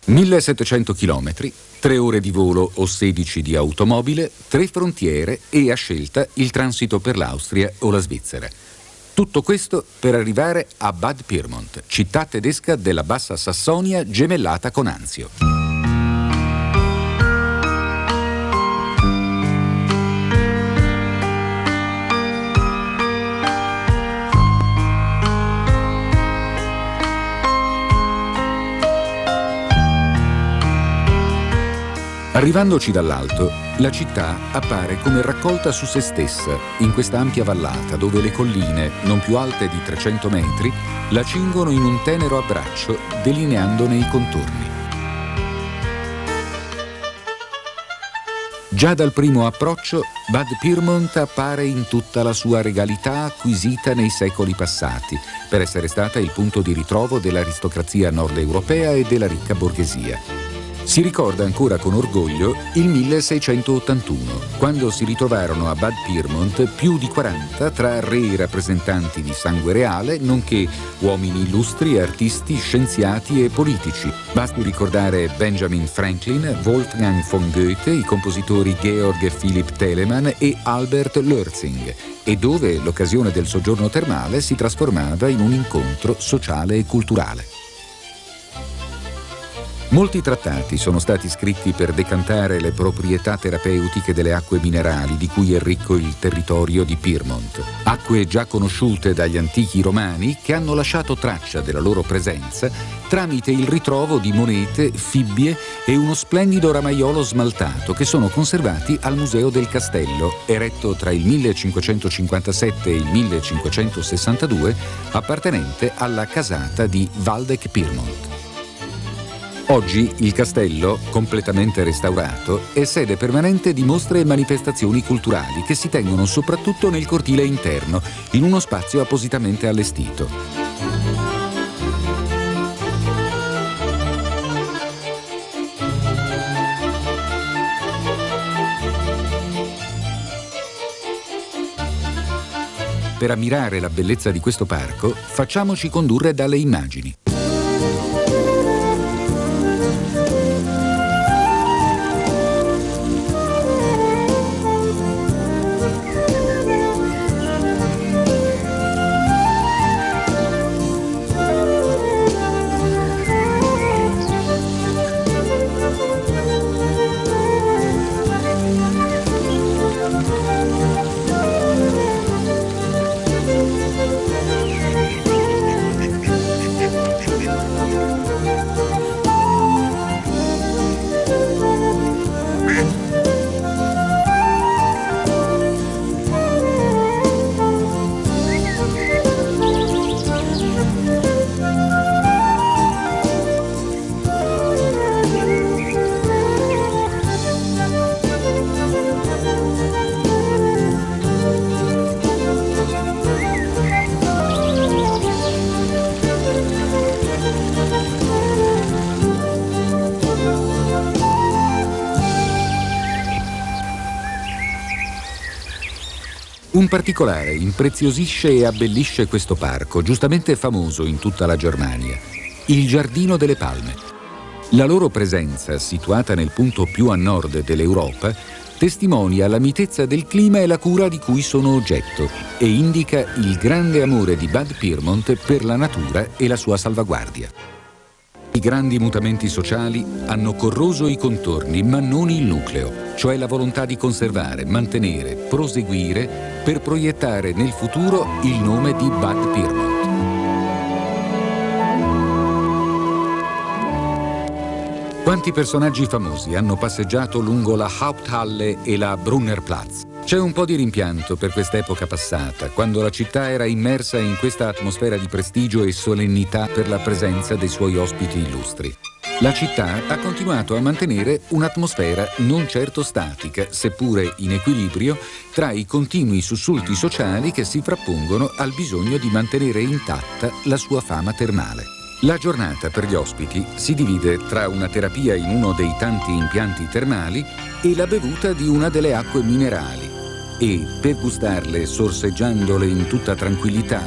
1700 chilometri, 3 ore di volo o 16 di automobile, 3 frontiere e a scelta il transito per l'Austria o la Svizzera. Tutto questo per arrivare a Bad Pyrmont, città tedesca della Bassa Sassonia gemellata con Anzio. Arrivandoci dall'alto, la città appare come raccolta su se stessa, in questa ampia vallata dove le colline, non più alte di 300 metri, la cingono in un tenero abbraccio, delineandone i contorni. Già dal primo approccio, Bad Pyrmont appare in tutta la sua regalità acquisita nei secoli passati, per essere stata il punto di ritrovo dell'aristocrazia nord-europea e della ricca borghesia. Si ricorda ancora con orgoglio il 1681, quando si ritrovarono a Bad Pyrmont più di 40 tra re e rappresentanti di sangue reale, nonché uomini illustri, artisti, scienziati e politici. Basti ricordare Benjamin Franklin, Wolfgang von Goethe, i compositori Georg Philipp Telemann e Albert Lürzing, e dove l'occasione del soggiorno termale si trasformava in un incontro sociale e culturale. Molti trattati sono stati scritti per decantare le proprietà terapeutiche delle acque minerali di cui è ricco il territorio di Pyrmont. Acque già conosciute dagli antichi romani che hanno lasciato traccia della loro presenza tramite il ritrovo di monete, fibbie e uno splendido ramaiolo smaltato che sono conservati al Museo del Castello, eretto tra il 1557 e il 1562, appartenente alla casata di Waldeck-Pyrmont. Oggi il castello, completamente restaurato, è sede permanente di mostre e manifestazioni culturali che si tengono soprattutto nel cortile interno, in uno spazio appositamente allestito. Per ammirare la bellezza di questo parco, facciamoci condurre dalle immagini. Un particolare impreziosisce e abbellisce questo parco, giustamente famoso in tutta la Germania, il Giardino delle Palme. La loro presenza, situata nel punto più a nord dell'Europa, testimonia la mitezza del clima e la cura di cui sono oggetto e indica il grande amore di Bad Pyrmont per la natura e la sua salvaguardia. I grandi mutamenti sociali hanno corroso i contorni, ma non il nucleo, cioè la volontà di conservare, mantenere, proseguire per proiettare nel futuro il nome di Bad Pyrmont. Quanti personaggi famosi hanno passeggiato lungo la Haupthalle e la Brunnerplatz? C'è un po' di rimpianto per quest'epoca passata, quando la città era immersa in questa atmosfera di prestigio e solennità per la presenza dei suoi ospiti illustri. La città ha continuato a mantenere un'atmosfera non certo statica, seppure in equilibrio, tra i continui sussulti sociali che si frappongono al bisogno di mantenere intatta la sua fama termale. La giornata per gli ospiti si divide tra una terapia in uno dei tanti impianti termali e la bevuta di una delle acque minerali e, per gustarle sorseggiandole in tutta tranquillità,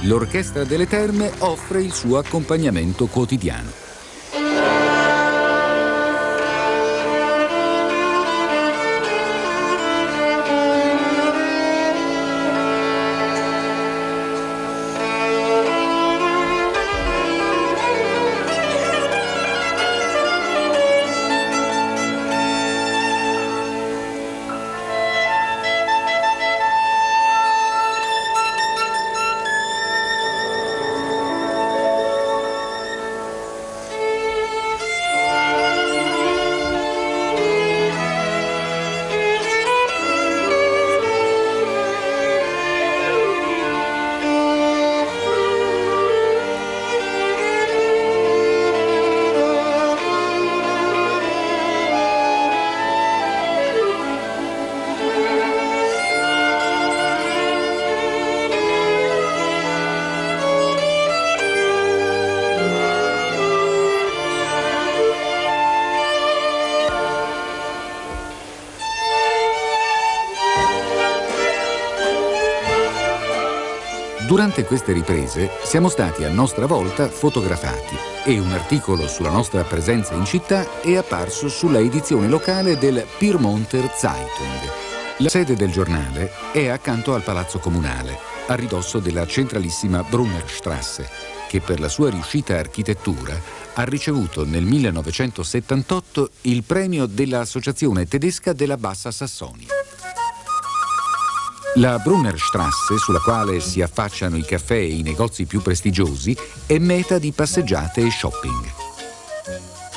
l'Orchestra delle Terme offre il suo accompagnamento quotidiano. Durante queste riprese siamo stati a nostra volta fotografati e un articolo sulla nostra presenza in città è apparso sulla edizione locale del Pyrmonter Zeitung. La sede del giornale è accanto al Palazzo Comunale, a ridosso della centralissima Brunnerstrasse, che per la sua riuscita architettura ha ricevuto nel 1978 il premio dell'Associazione Tedesca della Bassa Sassonia. La Brunnerstrasse, sulla quale si affacciano i caffè e i negozi più prestigiosi, è meta di passeggiate e shopping.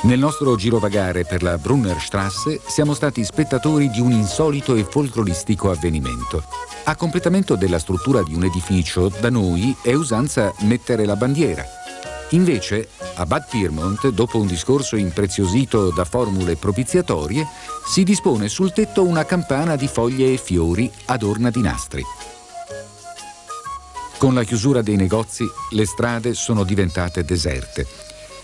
Nel nostro girovagare per la Brunnerstrasse siamo stati spettatori di un insolito e folcloristico avvenimento. A completamento della struttura di un edificio, da noi è usanza mettere la bandiera. Invece, a Bad Pyrmont, dopo un discorso impreziosito da formule propiziatorie, si dispone sul tetto una campana di foglie e fiori adorna di nastri. Con la chiusura dei negozi, le strade sono diventate deserte.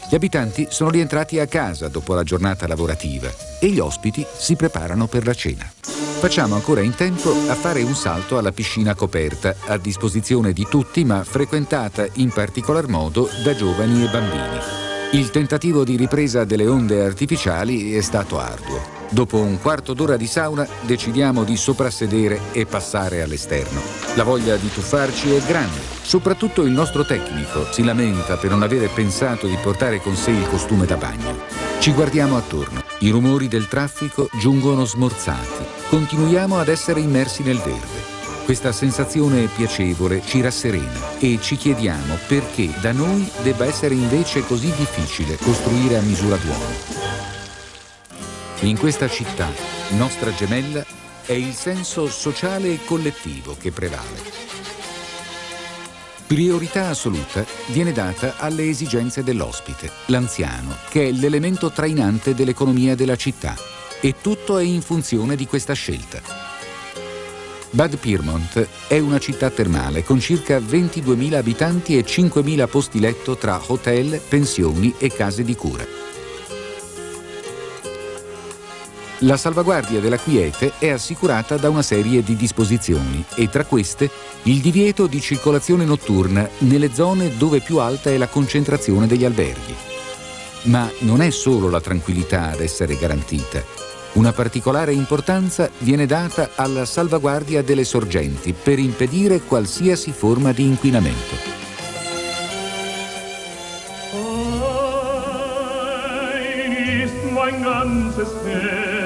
Gli abitanti sono rientrati a casa dopo la giornata lavorativa e gli ospiti si preparano per la cena. Facciamo ancora in tempo a fare un salto alla piscina coperta, a disposizione di tutti ma frequentata in particolar modo da giovani e bambini. Il tentativo di ripresa delle onde artificiali è stato arduo. Dopo un quarto d'ora di sauna decidiamo di soprassedere e passare all'esterno. La voglia di tuffarci è grande. Soprattutto il nostro tecnico si lamenta per non avere pensato di portare con sé il costume da bagno. Ci guardiamo attorno. I rumori del traffico giungono smorzati. Continuiamo ad essere immersi nel verde. Questa sensazione piacevole ci rasserena e ci chiediamo perché da noi debba essere invece così difficile costruire a misura d'uomo. In questa città, nostra gemella, è il senso sociale e collettivo che prevale. Priorità assoluta viene data alle esigenze dell'ospite, l'anziano, che è l'elemento trainante dell'economia della città, e tutto è in funzione di questa scelta. Bad Pyrmont è una città termale con circa 22.000 abitanti e 5.000 posti letto tra hotel, pensioni e case di cura. La salvaguardia della quiete è assicurata da una serie di disposizioni e tra queste il divieto di circolazione notturna nelle zone dove più alta è la concentrazione degli alberghi. Ma non è solo la tranquillità ad essere garantita. Una particolare importanza viene data alla salvaguardia delle sorgenti per impedire qualsiasi forma di inquinamento. Ein ganzes Herz